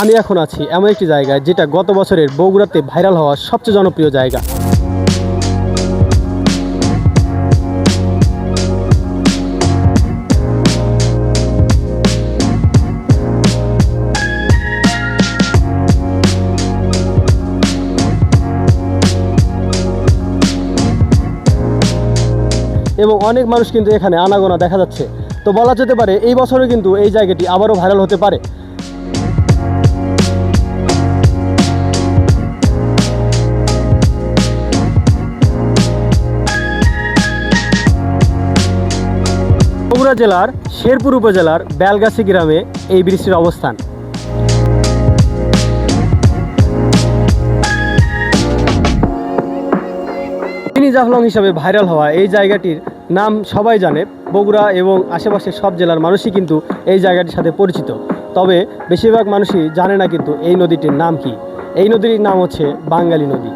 আমি এখন আছি এমন একটি জায়গায় যেটা গত বছরের বগুড়াতে ভাইরাল হওয়া সবচেয়ে জনপ্রিয় জায়গা। এবং অনেক মানুষ কিন্তু এখানে আনাগোনা দেখা যাচ্ছে। তো বলা যেতে পারে এই বছরও কিন্তু এই জায়গাটি আবারও ভাইরাল হতে পারে। বগুড়া জেলার শেরপুর উপজেলার বেলগাছি গ্রামে এই ব্রিজটির অবস্থান। মিনি জাফলং হিসাবে ভাইরাল হওয়া এই জায়গাটির নাম সবাই জানে। বগুড়া এবং আশেপাশের সব জেলার মানুষই কিন্তু এই জায়গাটির সাথে পরিচিত। তবে বেশিরভাগ মানুষই জানে না কিন্তু এই নদীটির নাম কি। এই নদীর নাম হচ্ছে বাঙ্গালী নদী।